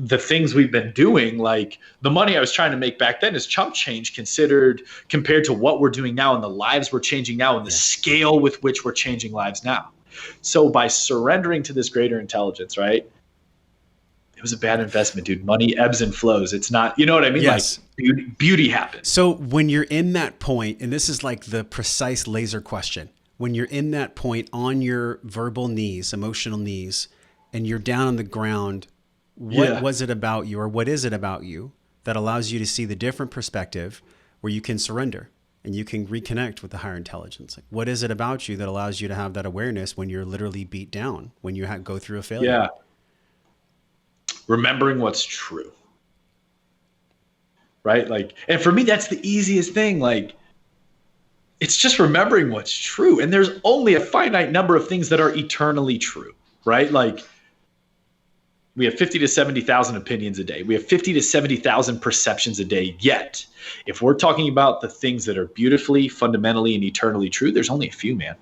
the things we've been doing, like the money I was trying to make back then is chump change compared to what we're doing now and the lives we're changing now and the scale with which we're changing lives now. So by surrendering to this greater intelligence, right? It was a bad investment, dude. Money ebbs and flows. It's not, you know what I mean? Yes. Like beauty happens. So when you're in that point, and this is like the precise laser question, when you're in that point on your verbal knees, emotional knees, and you're down on the ground, what was it about you, or what is it about you that allows you to see the different perspective where you can surrender and you can reconnect with the higher intelligence? Like, what is it about you that allows you to have that awareness when you're literally beat down, when you go through a failure? Yeah. Remembering what's true. Right? Like, and for me, that's the easiest thing. Like, it's just remembering what's true. And there's only a finite number of things that are eternally true, right? Like, we have 50 to 70,000 opinions a day. We have 50 to 70,000 perceptions a day. Yet, if we're talking about the things that are beautifully, fundamentally, and eternally true, there's only a few, man.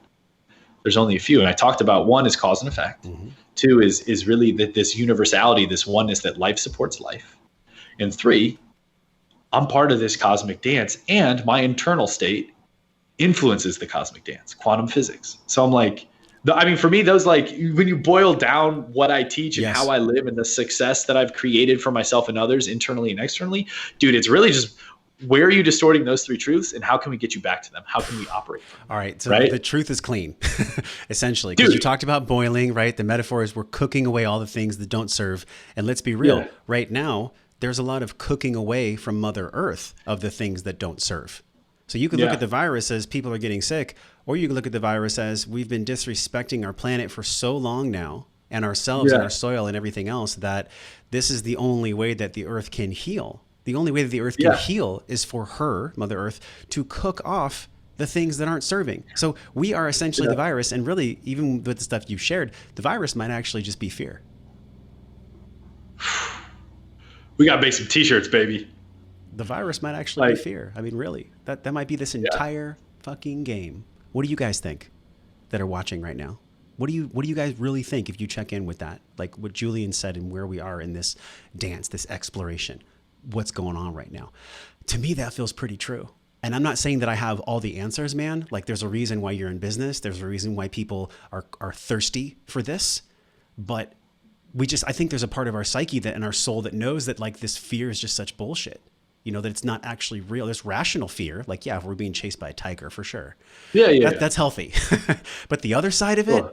There's only a few. And I talked about, one is cause and effect. Mm-hmm. Two is really that this universality, this oneness that life supports life. And three, I'm part of this cosmic dance, and my internal state influences the cosmic dance, quantum physics. So I'm like, for me, those, like, when you boil down what I teach and how I live and the success that I've created for myself and others internally and externally, dude, it's really just, where are you distorting those three truths, and how can we get you back to them? How can we operate from them? All right. So the truth is clean, essentially, because you talked about boiling, right? The metaphor is we're cooking away all the things that don't serve. And let's be real, right now, there's a lot of cooking away from Mother Earth of the things that don't serve. So you can look at the virus as people are getting sick, or you can look at the virus as we've been disrespecting our planet for so long now, and ourselves and our soil and everything else, that this is the only way that the earth can heal. The only way that the earth can heal is for her, Mother Earth, to cook off the things that aren't serving. So we are essentially the virus, and really, even with the stuff you've shared, the virus might actually just be fear. We got to make some t-shirts, baby. The virus might actually be fear. I mean, really, that might be this entire fucking game. What do you guys think that are watching right now? What do you guys really think if you check in with that? Like what Julian said and where we are in this dance, this exploration, what's going on right now? To me, that feels pretty true. And I'm not saying that I have all the answers, man. Like, there's a reason why you're in business. There's a reason why people are thirsty for this. But I think there's a part of our psyche that in our soul that knows that, like, this fear is just such bullshit. You know, that it's not actually real. There's rational fear. Like, if we're being chased by a tiger, for sure. That's healthy. But the other side of it,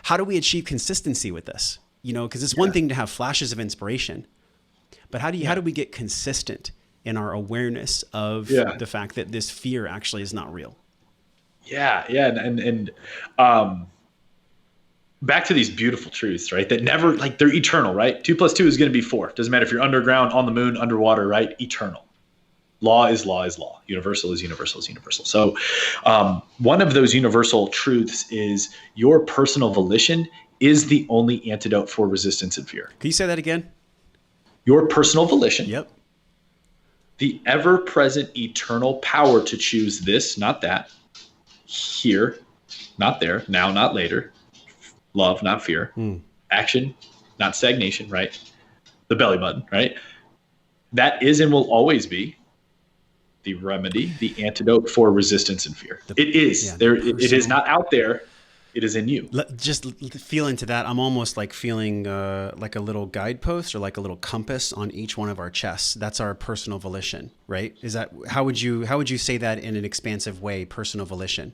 how do we achieve consistency with this? You know, because it's one thing to have flashes of inspiration, but how do we get consistent in our awareness of the fact that this fear actually is not real? And back to these beautiful truths, right? That never, like, they're eternal, right? 2 + 2 is going to be 4. Doesn't matter if you're underground, on the moon, underwater, right? Eternal. Law is law is law. Universal is universal is universal. So one of those universal truths is your personal volition is the only antidote for resistance and fear. Can you say that again? Your personal volition. Yep. The ever-present eternal power to choose this, not that. Here, not there. Now, not later. Love, not fear. Action, not stagnation, right? The belly button, right? That is and will always be the remedy, the antidote for resistance and fear. It is. It is not out there. It is in you. Just feel into that. I'm almost like feeling like a little guidepost or like a little compass on each one of our chests. That's our personal volition, right? Is that how would you say that in an expansive way? Personal volition.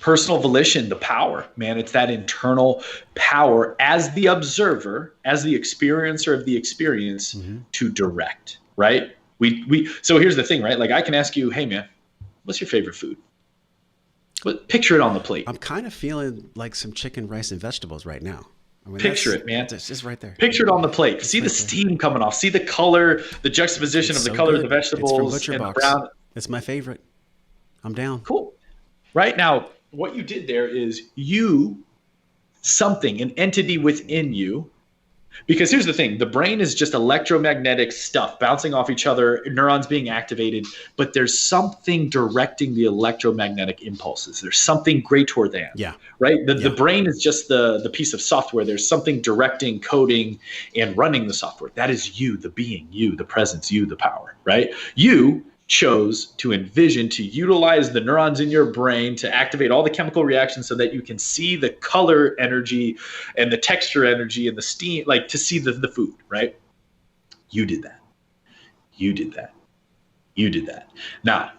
Personal volition, the power, man. It's that internal power as the observer, as the experiencer of the experience to direct, right? So here's the thing, right? Like, I can ask you, hey man, what's your favorite food? Picture it on the plate. I'm kind of feeling like some chicken, rice, and vegetables right now. I mean, picture it, man. It's just right there. Picture it on the plate. See the steam coming off. See the color, the juxtaposition of the color of the vegetables. It's from Butcher and Box. Brown. It's my favorite. I'm down. Cool. Right now, what you did there is an entity within you, Because here's the thing, the brain is just electromagnetic stuff bouncing off each other, neurons being activated, but there's something directing the electromagnetic impulses. There's something greater than, Yeah. right? The brain is just the piece of software. There's something directing, coding, and running the software. That is you, the being, you, the presence, you, the power, right? You chose to envision, to utilize the neurons in your brain to activate all the chemical reactions so that you can see the color energy and the texture energy and the steam, like to see the food, right? You did that. You did that. You did that. Now,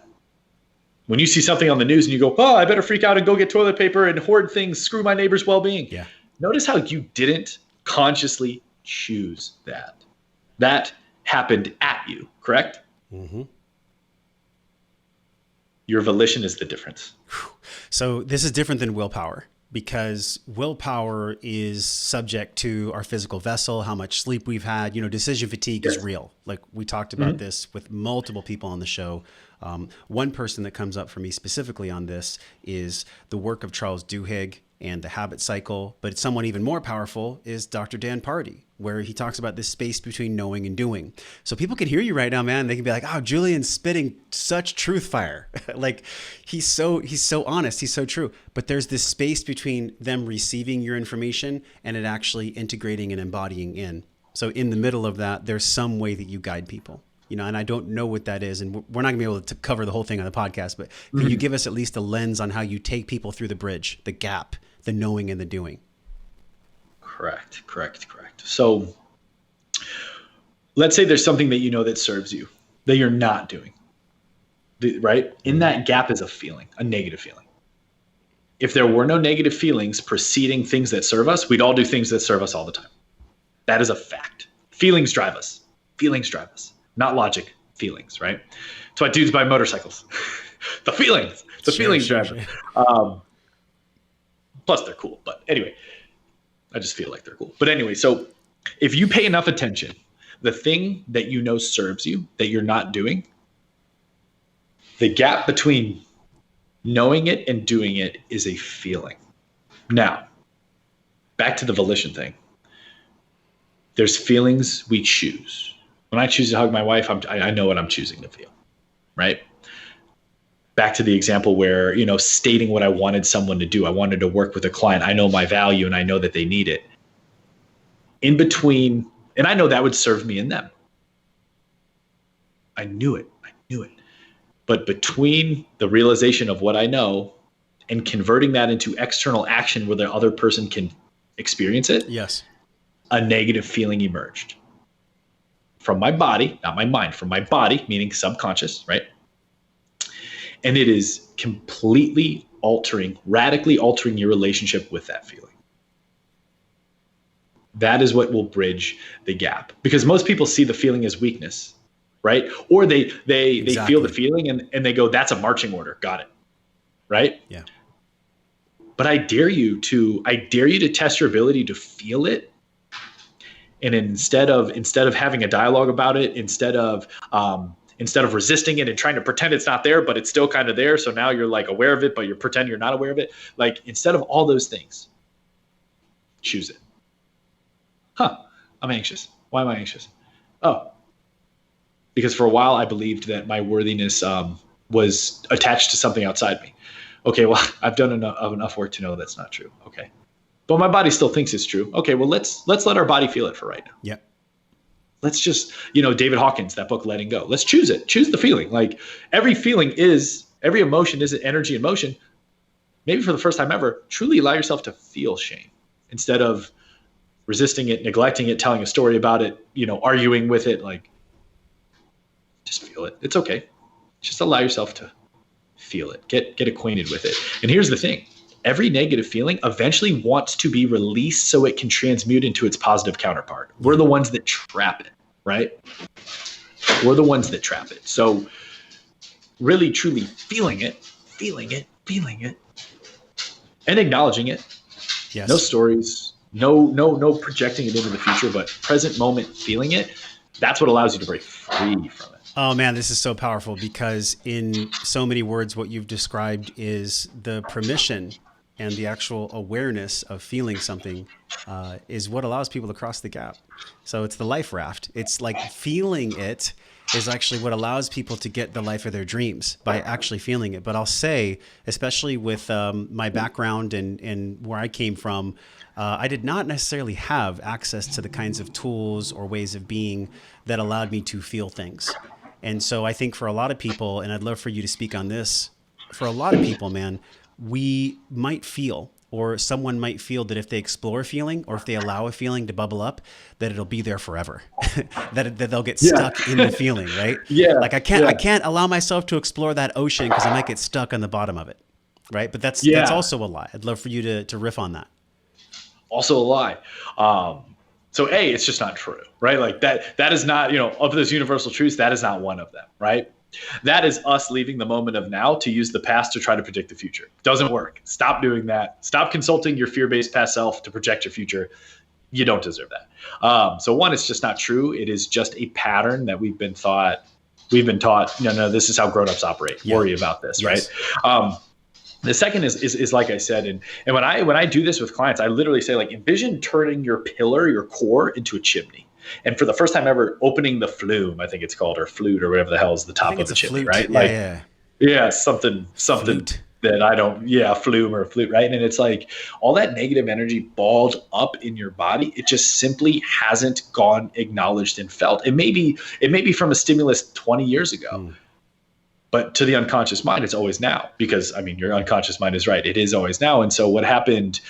when you see something on the news and you go, oh, I better freak out and go get toilet paper and hoard things, screw my neighbor's well-being. Yeah. Notice how you didn't consciously choose that. That happened at you, correct? Mm-hmm. Your volition is the difference. So this is different than willpower, because willpower is subject to our physical vessel, how much sleep we've had. Decision fatigue is real. Like we talked about this with multiple people on the show. One person that comes up for me specifically on this is the work of Charles Duhigg and the habit cycle. But someone even more powerful is Dr. Dan Pardy, where he talks about this space between knowing and doing. So people can hear you right now, man. They can be like, oh, Julian's spitting such truth fire. Like he's so honest. He's so true. But there's this space between them receiving your information and it actually integrating and embodying in. So in the middle of that, there's some way that you guide people. And I don't know what that is. And we're not gonna be able to cover the whole thing on the podcast, but can you give us at least a lens on how you take people through the bridge, the gap, the knowing and the doing? Correct. So let's say there's something that you know that serves you, that you're not doing, right? In that gap is a feeling, a negative feeling. If there were no negative feelings preceding things that serve us, we'd all do things that serve us all the time. That is a fact. Feelings drive us. Not logic, feelings, right? That's why dudes buy motorcycles. The feelings drive us. Plus they're cool, but anyway, I just feel like they're cool. But anyway, so if you pay enough attention, the thing that you know serves you, that you're not doing, the gap between knowing it and doing it is a feeling. Now, back to the volition thing. There's feelings we choose. When I choose to hug my wife, I know what I'm choosing to feel, right? Back to the example where, stating what I wanted someone to do. I wanted to work with a client. I know my value and I know that they need it. In between, and I know that would serve me and them. I knew it. But between the realization of what I know and converting that into external action where the other person can experience it, yes, a negative feeling emerged. From my body, not my mind, from my body, meaning subconscious, right? And it is completely radically altering your relationship with that feeling. That is what will bridge the gap. Because most people see the feeling as weakness, right? Or they Exactly. feel the feeling and they go, that's a marching order. Got it. Right? Yeah. But I dare you to test your ability to feel it. And instead of having a dialogue about it, instead of resisting it and trying to pretend it's not there, but it's still kind of there. So now you're like aware of it, but you're pretending you're not aware of it. Like instead of all those things, choose it. I'm anxious. Why am I anxious? Oh, because for a while I believed that my worthiness was attached to something outside me. Okay, well, I've done enough work to know that's not true. Okay. But my body still thinks it's true. Okay, well, let's let our body feel it for right now. Yeah. Let's just, David Hawkins, that book, Letting Go. Let's choose it. Choose the feeling. Like every emotion is energy in motion. Maybe for the first time ever, truly allow yourself to feel shame instead of resisting it, neglecting it, telling a story about it, arguing with it. Like, just feel it. It's okay. Just allow yourself to feel it. Get acquainted with it. And here's the thing. Every negative feeling eventually wants to be released so it can transmute into its positive counterpart. We're the ones that trap it, right? We're the ones that trap it. So really, truly feeling it, and acknowledging it. Yes. No stories, no projecting it into the future, but present moment feeling it. That's what allows you to break free from it. Oh man, this is so powerful because in so many words, what you've described is the permission and the actual awareness of feeling something is what allows people to cross the gap. So it's the life raft. It's like feeling it is actually what allows people to get the life of their dreams by actually feeling it. But I'll say, especially with my background and where I came from, I did not necessarily have access to the kinds of tools or ways of being that allowed me to feel things. And so I think for a lot of people, and I'd love for you to speak on this, for a lot of people, man, we might feel, or someone might feel that if they explore a feeling or if they allow a feeling to bubble up, that it'll be there forever, that they'll get stuck in the feeling, right? Like I can't allow myself to explore that ocean because I might get stuck on the bottom of it, right? But that's also a lie. I'd love for you to riff on that. Also a lie. So A, it's just not true, right? Like that is not, of those universal truths, that is not one of them, right? That is us leaving the moment of now to use the past to try to predict the future. Doesn't work. Stop doing that. Stop consulting your fear-based past self to project your future. You don't deserve that. So one, it's just not true. It is just a pattern that we've been taught, no, this is how grown-ups operate. Yeah. Worry about this, yes. Right? The second is like I said, and when I do this with clients, I literally say, like, envision turning your pillar, your core, into a chimney. And for the first time ever, opening the flume, I think it's called, or flute, or whatever the hell is the top of the chimney, flute. Right? Yeah, something flute. That I don't, flume or flute, right? And it's like all that negative energy balled up in your body, it just simply hasn't gone acknowledged and felt. It may be from a stimulus 20 years ago. But to the unconscious mind, it's always now, because your unconscious mind is right. It is always now. And so what happened,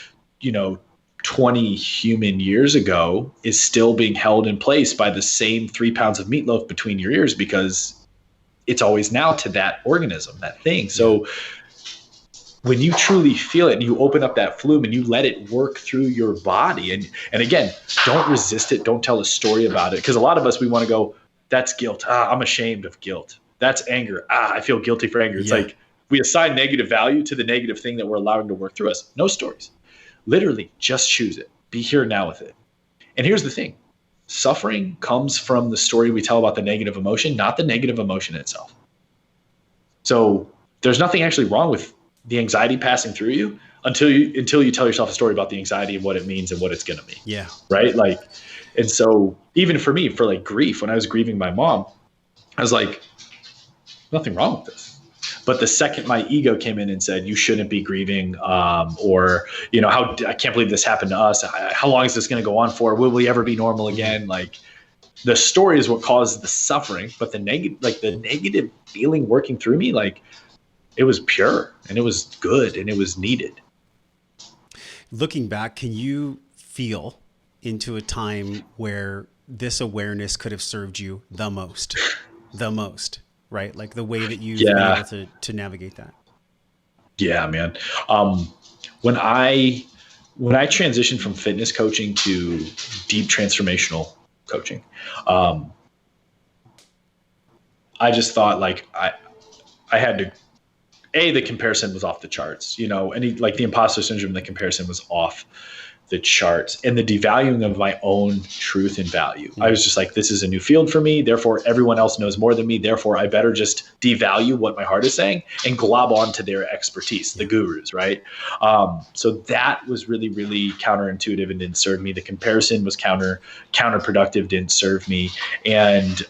20 human years ago is still being held in place by the same 3 pounds of meatloaf between your ears, because it's always now to that organism, that thing. So when you truly feel it and you open up that flume and you let it work through your body, and again, don't resist it. Don't tell a story about it. Because a lot of us, we want to go, that's guilt. I'm ashamed of guilt. That's anger. I feel guilty for anger. It's like we assign negative value to the negative thing that we're allowing to work through us. No stories. Literally, just choose it. Be here now with it. And here's the thing. Suffering comes from the story we tell about the negative emotion, not the negative emotion itself. So there's nothing actually wrong with the anxiety passing through you until you tell yourself a story about the anxiety and what it means and what it's going to mean. Yeah. Right? Like, and so even for me, for like grief, when I was grieving my mom, I was like, nothing wrong with this. But the second my ego came in and said, you shouldn't be grieving, or, I can't believe this happened to us. How long is this going to go on for? Will we ever be normal again? Like, the story is what caused the suffering, but the negative feeling working through me, like, it was pure and it was good and it was needed. Looking back, can you feel into a time where this awareness could have served you the most? Right? Like the way that you've been able to navigate that. Yeah, man. When I transitioned from fitness coaching to deep transformational coaching, I just thought, like, I had to, the comparison was off the charts, the imposter syndrome, the comparison was off the charts, and the devaluing of my own truth and value. I was just like, this is a new field for me. Therefore, everyone else knows more than me. Therefore, I better just devalue what my heart is saying and glob onto their expertise, the gurus, right? So that was really, really counterintuitive and didn't serve me. The comparison was counterproductive, didn't serve me. And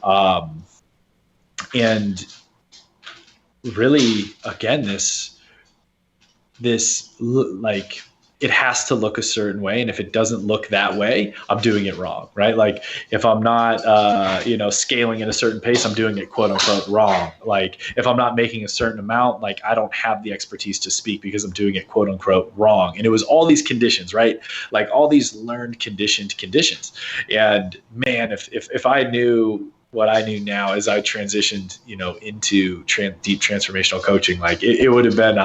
really, again, this like, it has to look a certain way. And if it doesn't look that way, I'm doing it wrong, right? Like, if I'm not, scaling at a certain pace, I'm doing it quote unquote wrong. Like, if I'm not making a certain amount, like, I don't have the expertise to speak because I'm doing it quote unquote wrong. And it was all these conditions, right? Like, all these learned conditions. And man, if I knew what I knew now as I transitioned, into deep transformational coaching, like, it would have been,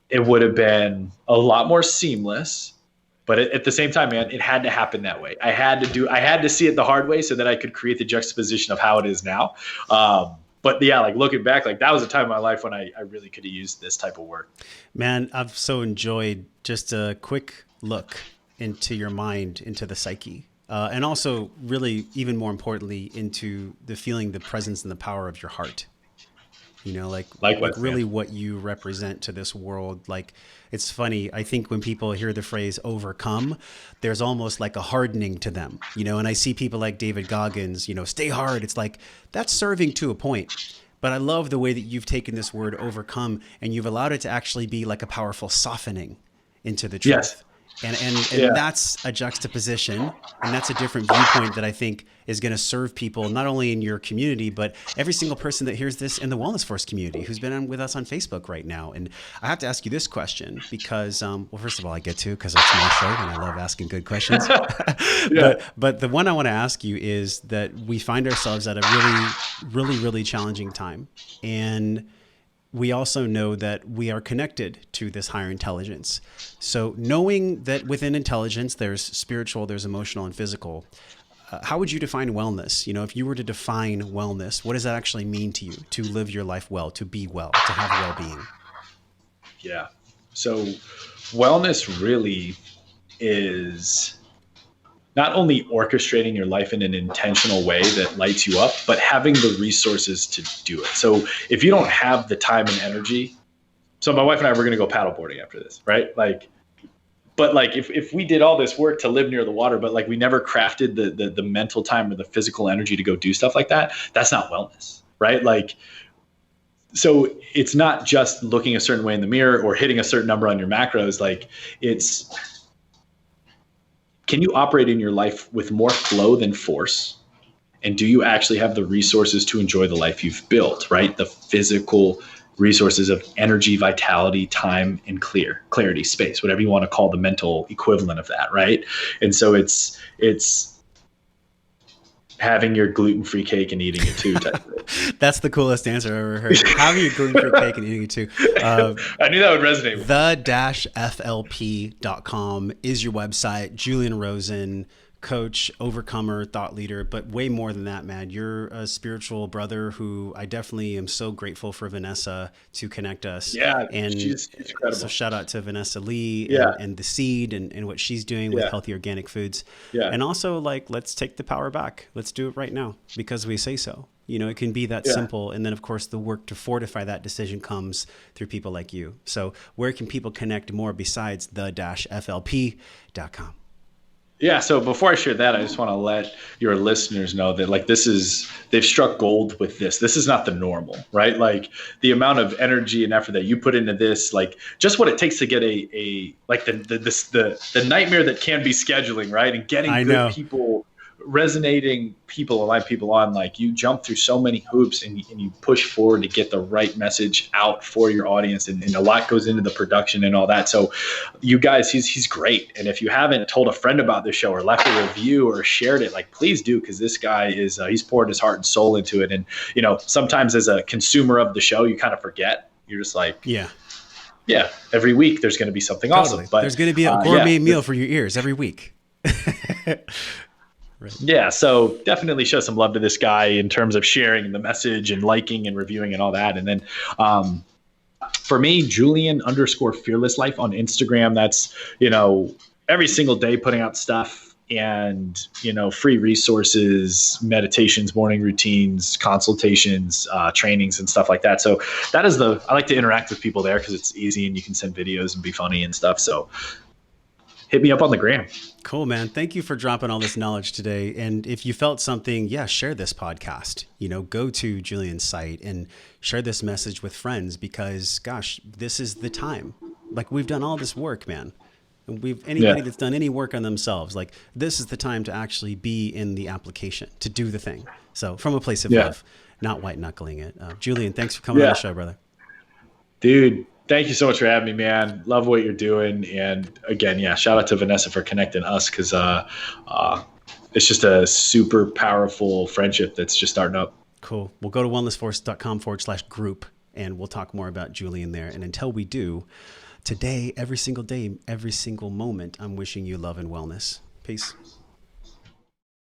it would have been a lot more seamless, but at the same time, man, it had to happen that way. I had to see it the hard way so that I could create the juxtaposition of how it is now. But yeah, like, looking back, like, that was a time in my life when I really could have used this type of work. Man, I've so enjoyed just a quick look into your mind, into the psyche, and also really, even more importantly, into the feeling, the presence and the power of your heart. Likewise, really man. what you represent to this world. Like, it's funny. I think when people hear the phrase overcome, there's almost like a hardening to them, and I see people like David Goggins, stay hard. It's like, that's serving to a point. But I love the way that you've taken this word overcome and you've allowed it to actually be like a powerful softening into the Yes. truth. And Yeah. that's a juxtaposition, and that's a different viewpoint that I think is going to serve people not only in your community, but every single person that hears this in the Wellness Force community who's been with us on Facebook right now. And I have to ask you this question because, well, first of all, I get to because it's my show and I love asking good questions. Yeah. But the one I want to ask you is that we find ourselves at a really, really, really challenging time, and we also know that we are connected to this higher intelligence. So knowing that within intelligence, there's spiritual, there's emotional and physical, how would you define wellness? If you were to define wellness, what does that actually mean to you to live your life well, to be well, to have well-being? Yeah. So wellness really is not only orchestrating your life in an intentional way that lights you up, but having the resources to do it. So if you don't have the time and energy, so my wife and I were going to go paddleboarding after this, right? But if we did all this work to live near the water, but we never crafted the mental time or the physical energy to go do stuff like that, that's not wellness, right? So it's not just looking a certain way in the mirror or hitting a certain number on your macros. It's, can you operate in your life with more flow than force? And do you actually have the resources to enjoy the life you've built, right? The physical resources of energy, vitality, time, and clarity, space, whatever you want to call the mental equivalent of that, right? And so it's having your gluten-free cake and eating it too. That's the coolest answer I've ever heard. Having your gluten-free cake and eating it too. I knew that would resonate with the-flp.com is your website. Julian Rosen, coach, overcomer, thought leader, but way more than that, man. You're a spiritual brother who I definitely am so grateful for Vanessa to connect us. Yeah, and she's incredible. So shout out to Vanessa Lee Yeah. and the seed and what she's doing with healthy organic foods. Yeah. And also let's take the power back. Let's do it right now because we say so. It can be that simple. And then of course the work to fortify that decision comes through people like you. So where can people connect more besides the-flp.com? Yeah. So before I share that, I just want to let your listeners know that they've struck gold with this. This is not the normal, right? The amount of energy and effort that you put into this, just what it takes to get the nightmare that can be scheduling, right? And getting good people, resonating people, alive people on, you jump through so many hoops and you push forward to get the right message out for your audience. And a lot goes into the production and all that. So you guys, he's great. And if you haven't told a friend about this show or left a review or shared it, please do. Cause this guy is, he's poured his heart and soul into it. And, sometimes as a consumer of the show, you kind of forget. You're just yeah, every week there's going to be something awesome. But there's going to be a gourmet meal for your ears every week. Right. Yeah, so definitely show some love to this guy in terms of sharing the message and liking and reviewing and all that. And then for me, Julian_fearless life on Instagram. That's, every single day putting out stuff and, free resources, meditations, morning routines, consultations, trainings and stuff like that. So that is I like to interact with people there because it's easy and you can send videos and be funny and stuff. So hit me up on the gram. Cool, man. Thank you for dropping all this knowledge today. And if you felt something, share this podcast. Go to Julian's site and share this message with friends because, gosh, this is the time. We've done all this work, man. Anybody that's done any work on themselves, this is the time to actually be in the application, to do the thing. So from a place of love, not white knuckling it. Julian, thanks for coming on the show, brother. Dude. Thank you so much for having me, man. Love what you're doing. And again, shout out to Vanessa for connecting us because it's just a super powerful friendship that's just starting up. Cool. We'll go to wellnessforce.com/group and we'll talk more about Julian there. And until we do, today, every single day, every single moment, I'm wishing you love and wellness. Peace.